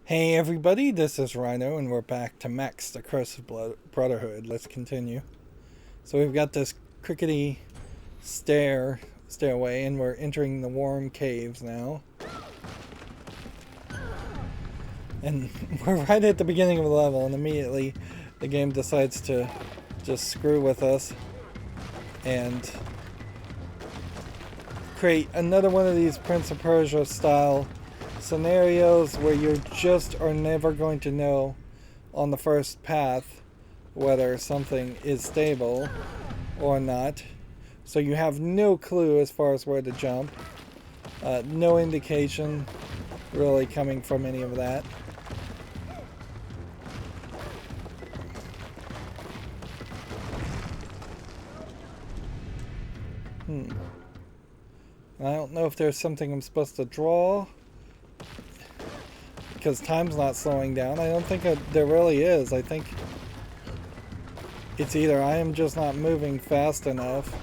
Hey everybody, this is Rydo, and we're back to Max, the Curse of Brotherhood. Let's continue. So we've got this crickety stairway, and we're entering the warm caves now. And we're right at the beginning of the level, and immediately the game decides to just screw with us and create another one of these Prince of Persia style scenarios where you just are never going to know on the first path whether something is stable or not. So you have no clue as far as where to jump. No indication really coming from any of that. I don't know if there's something I'm supposed to draw, because time's not slowing down. I don't think there really is. I think it's either I am just not moving fast enough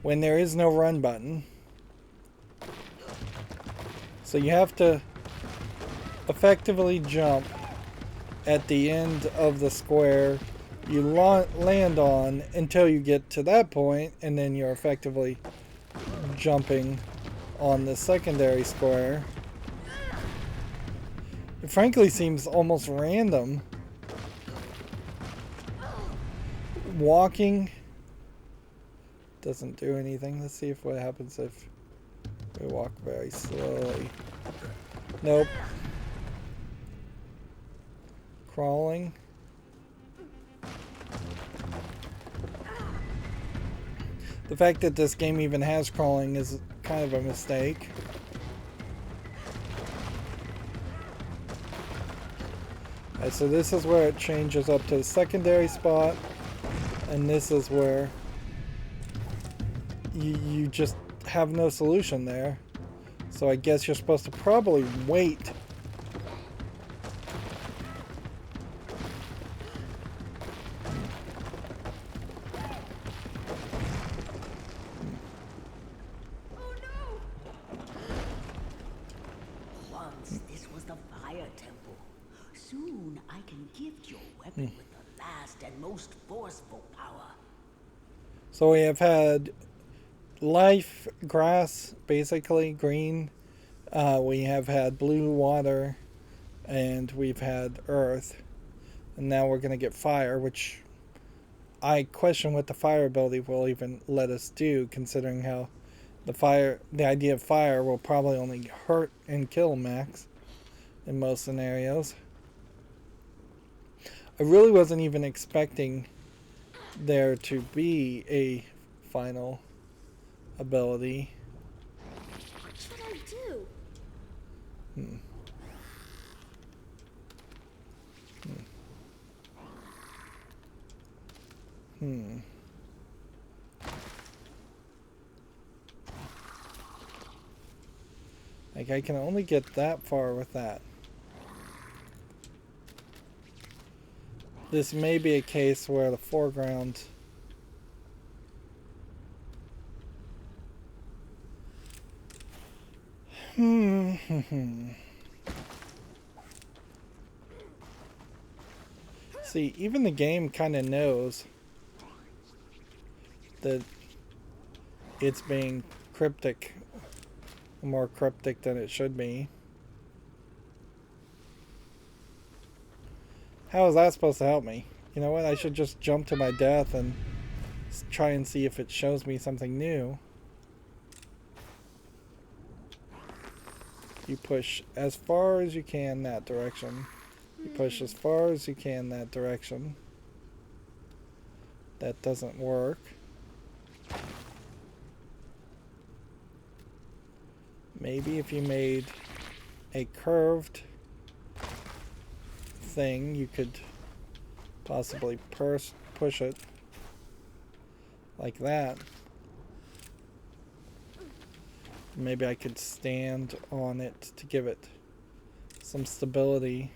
when there is no run button. So you have to effectively jump at the end of the square you land on until you get to that point, and then you're effectively jumping on the secondary square. It frankly seems almost random. Walking doesn't do anything. Let's see what happens if we walk very slowly. Nope. Crawling. The fact that this game even has crawling is kind of a mistake. Alright, so this is where it changes up to the secondary spot, and this is where you just have no solution there. So I guess you're supposed to probably wait. Once this was the fire temple. Soon I can gift your weapon with the last and most forceful power. So we have had life, grass, basically green. We have had blue water, and we've had earth, and now we're gonna get fire, which I question what the fire ability will even let us do, considering how the idea of fire will probably only hurt and kill Max in most scenarios. I really wasn't even expecting there to be a final ability. What should I do? Like, I can only get that far with that. This may be a case where the foreground See, even the game kind of knows that it's being cryptic, more cryptic than it should be. How is that supposed to help me? You know what? I should just jump to my death and try and see if it shows me something new. You push as far as you can that direction. You push as far as you can that direction. That doesn't work. Maybe if you made a curved thing, you could possibly push it like that. Maybe I could stand on it to give it some stability.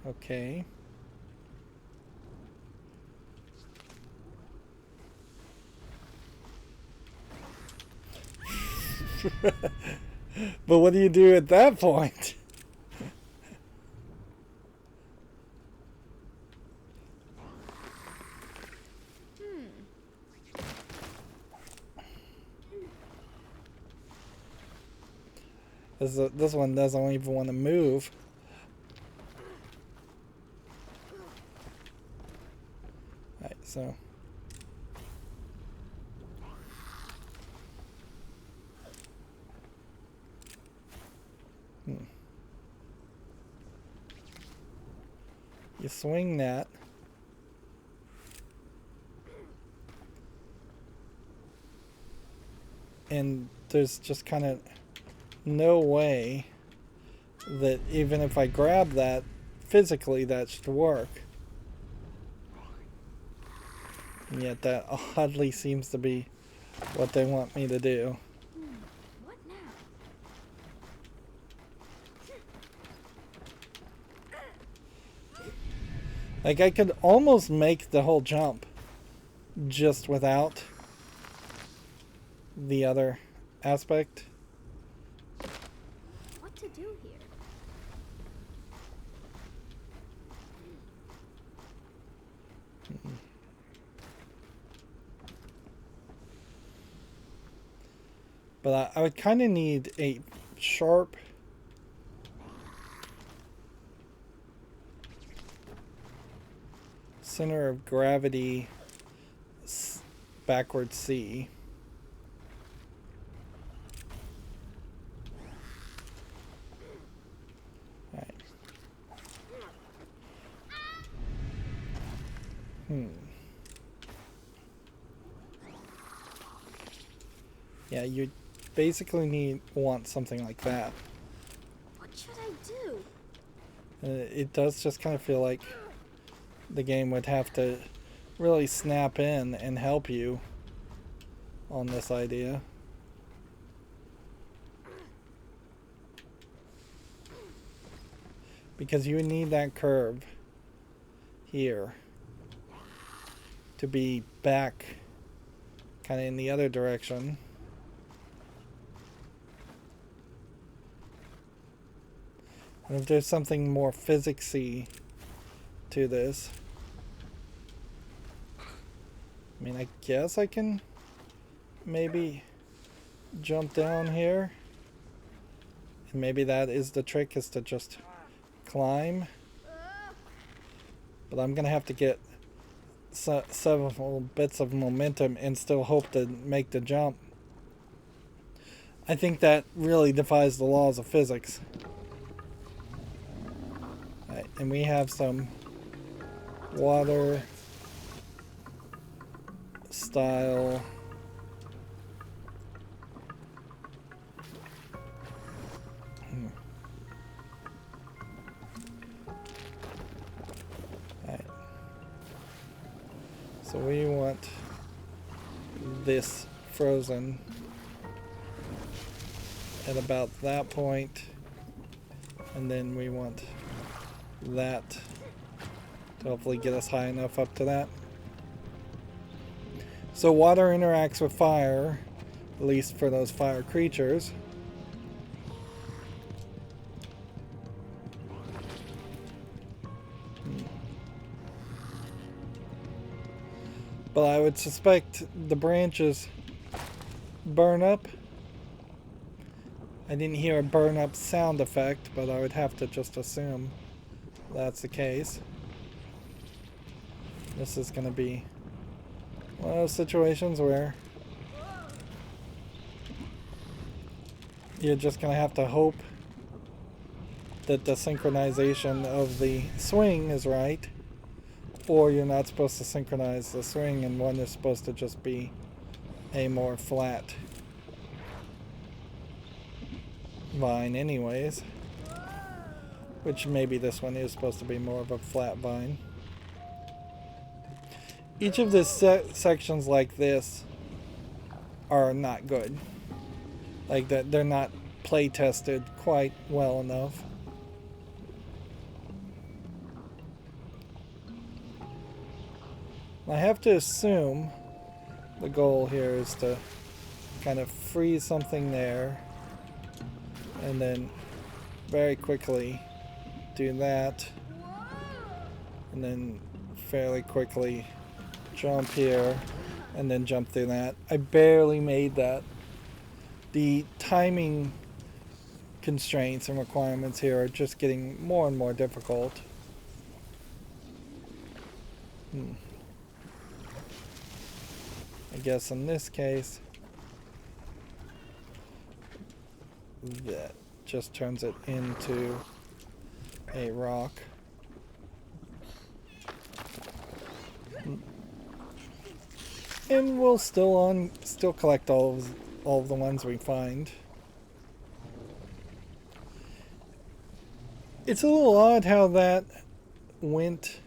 Okay. But what do you do at that point? This one doesn't even want to move. Alright, so. You swing that. And there's just kind of no way that even if I grab that, physically that should work. And yet that oddly seems to be what they want me to do. What now? Like, I could almost make the whole jump just without the other aspect. What to do here? But I would kind of need a sharp center of gravity backward C. Alright. Yeah, you basically want something like that. What should I do? It does just kind of feel like the game would have to really snap in and help you on this idea. Because you need that curve here to be back kind of in the other direction. And if there's something more physicsy to this, I mean, I guess I can maybe jump down here. And maybe that is the trick, is to just climb. But I'm going to have to get several bits of momentum and still hope to make the jump. I think that really defies the laws of physics. Right, and we have some water style Right. So we want this frozen at about that point, and then we want that to hopefully get us high enough up to that. So water interacts with fire, at least for those fire creatures. But I would suspect the branches burn up. I didn't hear a burn up sound effect, but I would have to just assume that's the case. This is going to be one of those situations where you're just going to have to hope that the synchronization of the swing is right, or you're not supposed to synchronize the swing and one is supposed to just be a more flat vine anyways, which maybe this one is supposed to be more of a flat vine. Each of the sections like this are not good. Like that, they're not play tested quite well enough. I have to assume the goal here is to kind of freeze something there and then very quickly do that, and then fairly quickly jump here, and then jump through that. I barely made that. The timing constraints and requirements here are just getting more and more difficult. I guess in this case, that just turns it into a rock. And we'll still collect all of the ones we find. It's a little odd how that went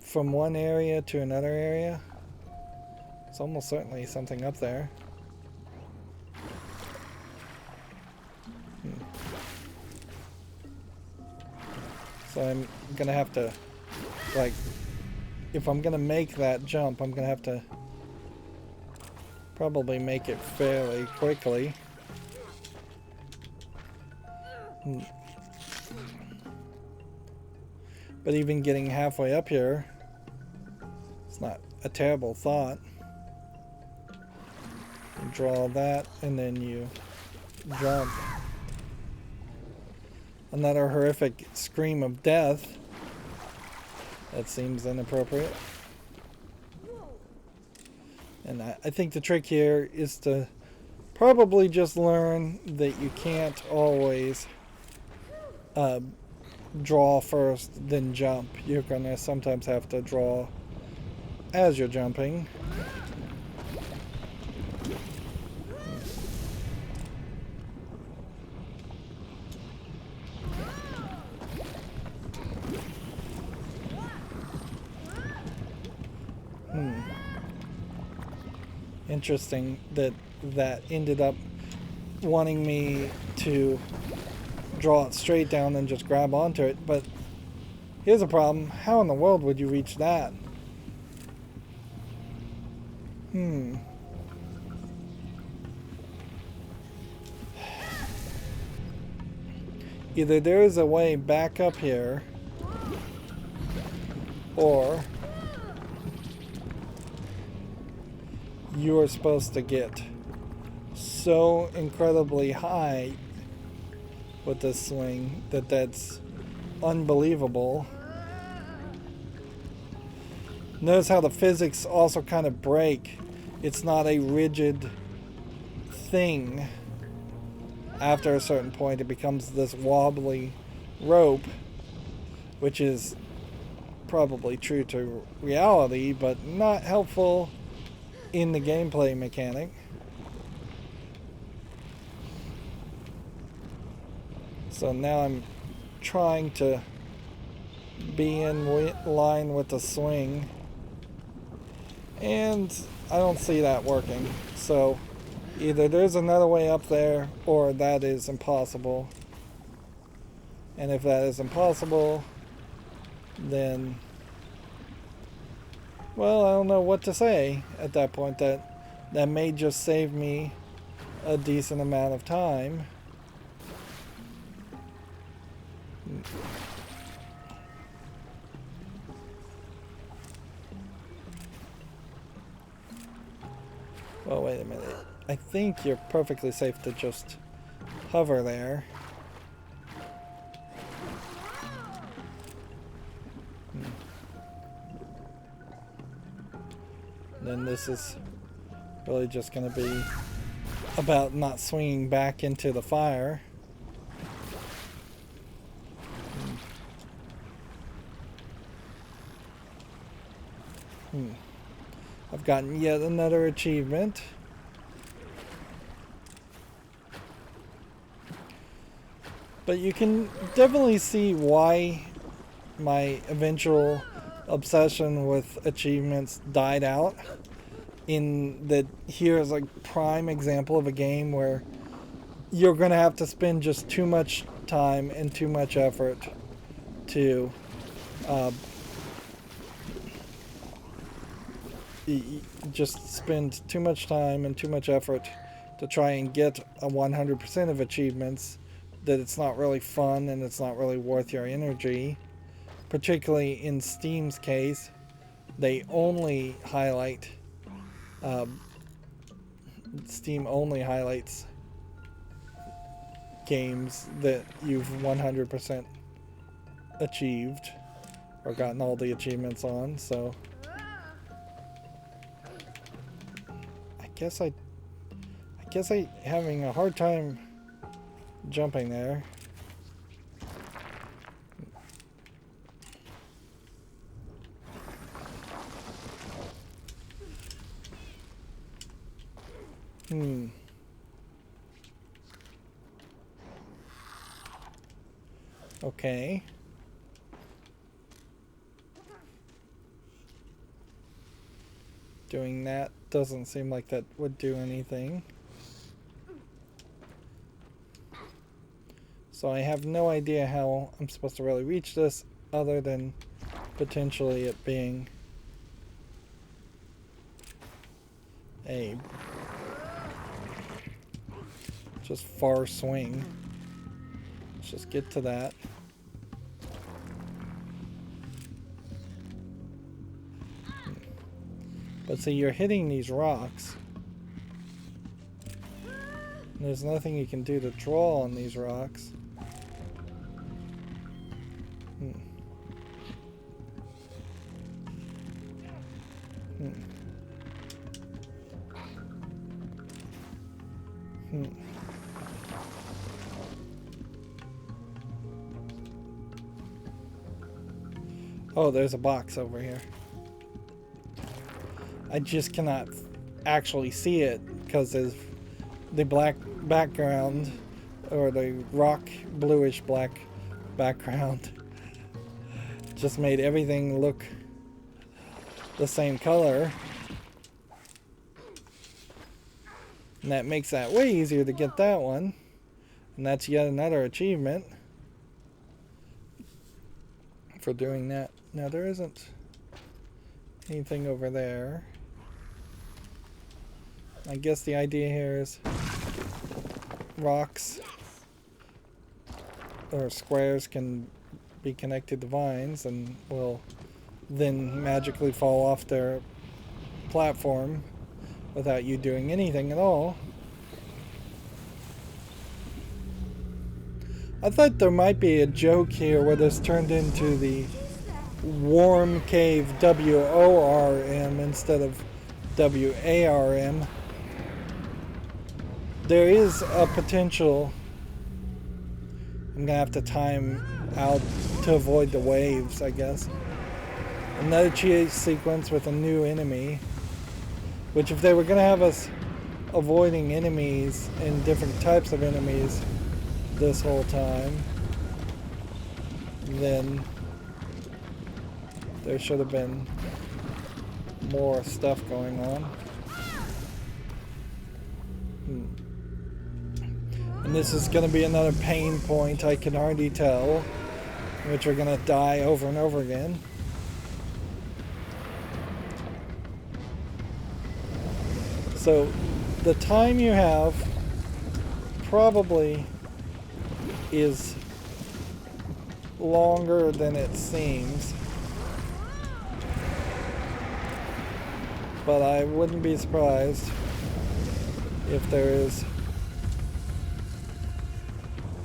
from one area to another area. It's almost certainly something up there. So I'm gonna have to, like, if I'm gonna make that jump, I'm gonna have to probably make it fairly quickly. But even getting halfway up here, it's not a terrible thought. You draw that, and then you jump. Another horrific scream of death. That seems inappropriate. And I think the trick here is to probably just learn that you can't always draw first, then jump. You're gonna sometimes have to draw as you're jumping. Interesting that ended up wanting me to draw it straight down and just grab onto it, but here's a problem. How in the world would you reach that? Either there is a way back up here, or you are supposed to get so incredibly high with this swing that's unbelievable. Notice how the physics also kind of break. It's not a rigid thing. After a certain point, it becomes this wobbly rope, which is probably true to reality, but not helpful in the gameplay mechanic. So now I'm trying to be in line with the swing, and I don't see that working. So either there's another way up there, or that is impossible. And if that is impossible, then, well, I don't know what to say at that point. That may just save me a decent amount of time. Well, wait a minute. I think you're perfectly safe to just hover there. Then this is really just going to be about not swinging back into the fire. I've gotten yet another achievement. But you can definitely see why my eventual obsession with achievements died out. In that, here's a prime example of a game where you're going to have to spend just too much time and too much effort to just spend too much time and too much effort to try and get a 100% of achievements, that it's not really fun and it's not really worth your energy. Particularly in Steam's case, they only highlight, Steam only highlights games that you've 100% achieved or gotten all the achievements on, so I guess I having a hard time jumping there. Okay. Doing that doesn't seem like that would do anything. So I have no idea how I'm supposed to really reach this other than potentially it being a just far swing. Let's just get to that. But see, you're hitting these rocks. There's nothing you can do to draw on these rocks. Oh, there's a box over here. I just cannot actually see it because there's the black background, or the rock bluish black background just made everything look the same color. And that makes that way easier to get that one. And that's yet another achievement for doing that. Now there isn't anything over there. I guess the idea here is rocks or squares can be connected to vines and will then magically fall off their platform without you doing anything at all. I thought there might be a joke here where this turned into the Warm Cave WORM instead of WARM. There is a potential. I'm gonna have to time out to avoid the waves, I guess. Another chase sequence with a new enemy. Which, if they were gonna have us avoiding enemies and different types of enemies this whole time, then there should have been more stuff going on. And this is going to be another pain point, I can already tell, which are going to die over and over again. So the time you have probably is longer than it seems. But I wouldn't be surprised if there is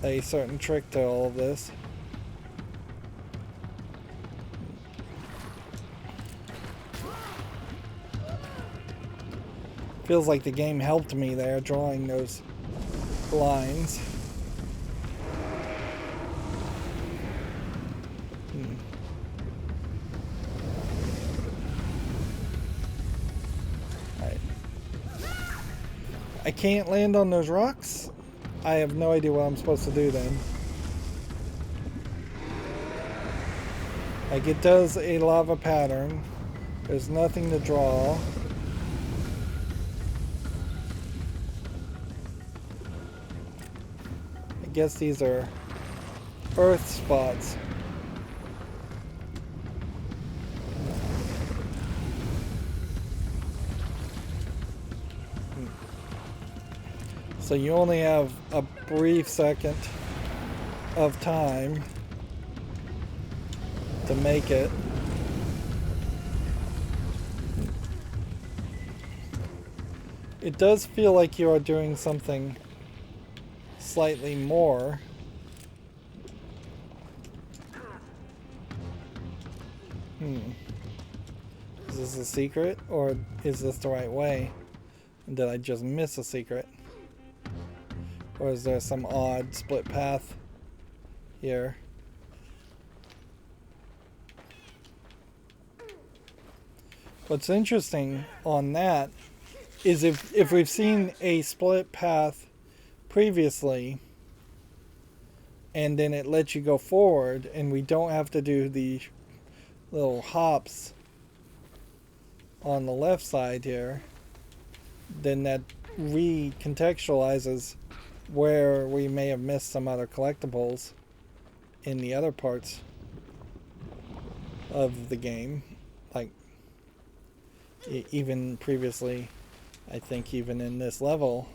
a certain trick to all of this. Feels like the game helped me there, drawing those lines. Alright. I can't land on those rocks. I have no idea what I'm supposed to do then. Like, it does a lava pattern. There's nothing to draw. I guess these are earth spots. So you only have a brief second of time to make it. It does feel like you are doing something slightly more. Is this a secret, or is this the right way? And did I just miss a secret? Or is there some odd split path here? What's interesting on that is if we've seen a split path previously, and then it lets you go forward, and we don't have to do the little hops on the left side here, then that recontextualizes where we may have missed some other collectibles in the other parts of the game. Like, even previously, I think even in this level.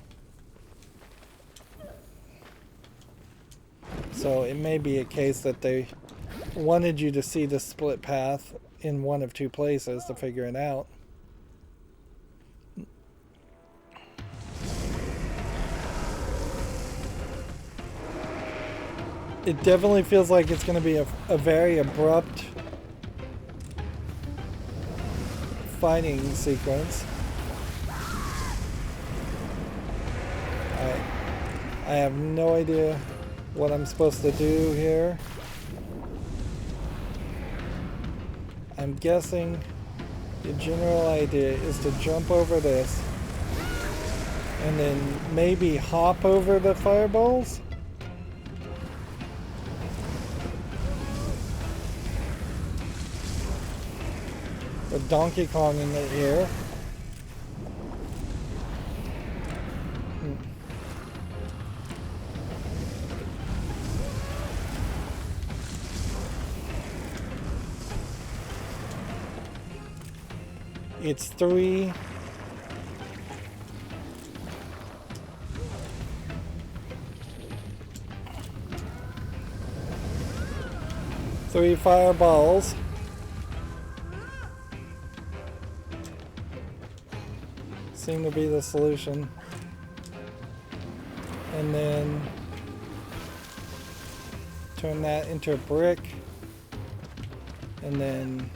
So it may be a case that they wanted you to see the split path in one of two places to figure it out. It definitely feels like it's going to be a very abrupt fighting sequence. I have no idea what I'm supposed to do here. I'm guessing the general idea is to jump over this and then maybe hop over the fireballs. With Donkey Kong in the ear. It's three fireballs. Seem to be the solution. And then turn that into a brick. And then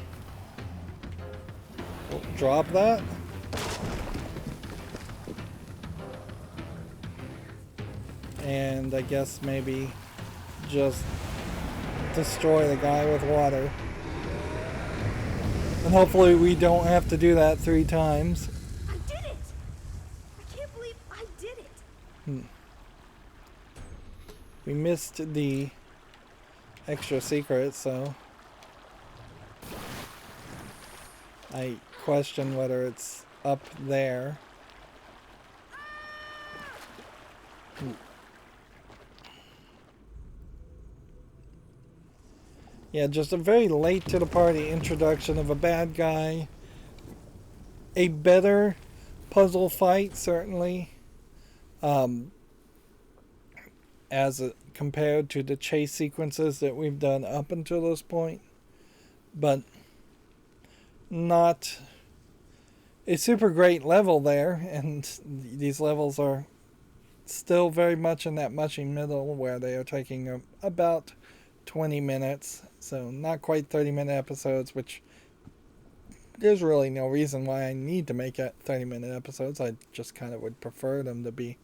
drop that. And I guess maybe just destroy the guy with water. And hopefully we don't have to do that 3 times. I did it! I can't believe I did it! We missed the extra secret, so I question whether it's up there. Yeah, just a very late to the party introduction of a bad guy. A better puzzle fight, certainly, compared to the chase sequences that we've done up until this point. But not a super great level there, and these levels are still very much in that mushy middle where they are taking about 20 minutes, so not quite 30-minute episodes, which there's really no reason why I need to make it 30-minute episodes. I just kind of would prefer them to be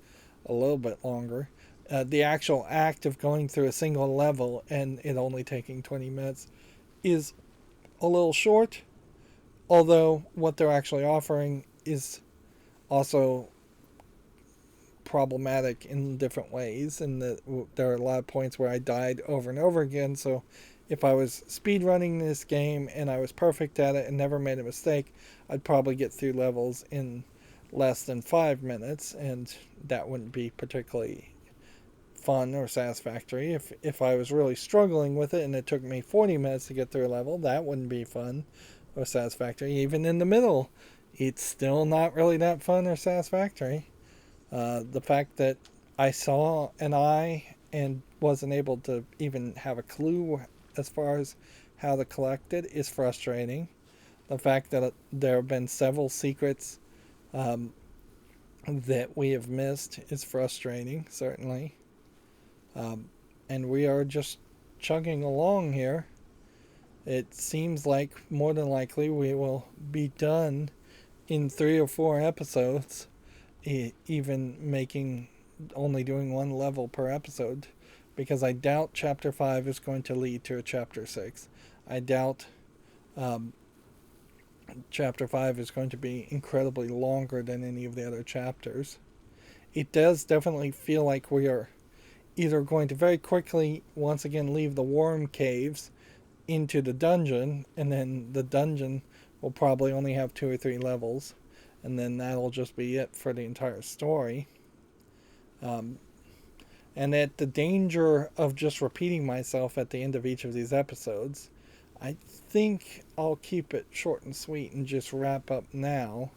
a little bit longer. The actual act of going through a single level and it only taking 20 minutes is a little short, although what they're actually offering is also problematic in different ways, and there are a lot of points where I died over and over again. So if I was speedrunning this game and I was perfect at it and never made a mistake, I'd probably get through levels in less than 5 minutes, and that wouldn't be particularly fun or satisfactory. If I was really struggling with it and it took me 40 minutes to get through a level, that wouldn't be fun or satisfactory. Even in the middle, it's still not really that fun or satisfactory. The fact that I saw an eye and wasn't able to even have a clue as far as how to collect it is frustrating. The fact that there have been several secrets that we have missed is frustrating, certainly. And we are just chugging along here. It seems like more than likely we will be done in 3 or 4 episodes, even making only doing one level per episode, because I doubt chapter 5 is going to lead to a chapter 6. I doubt chapter 5 is going to be incredibly longer than any of the other chapters. It does definitely feel like we are either going to very quickly once again leave the worm caves into the dungeon, and then the dungeon will probably only have 2 or 3 levels, and then that'll just be it for the entire story. And at the danger of just repeating myself at the end of each of these episodes, I think I'll keep it short and sweet and just wrap up now.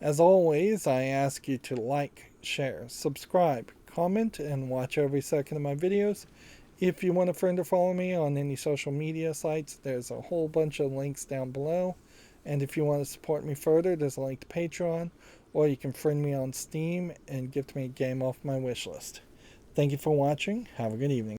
As always, I ask you to like, share, subscribe, comment, and watch every second of my videos. If you want a friend or follow me on any social media sites, there's a whole bunch of links down below. And if you want to support me further, there's a link to Patreon, or you can friend me on Steam and gift me a game off my wish list. Thank you for watching. Have a good evening.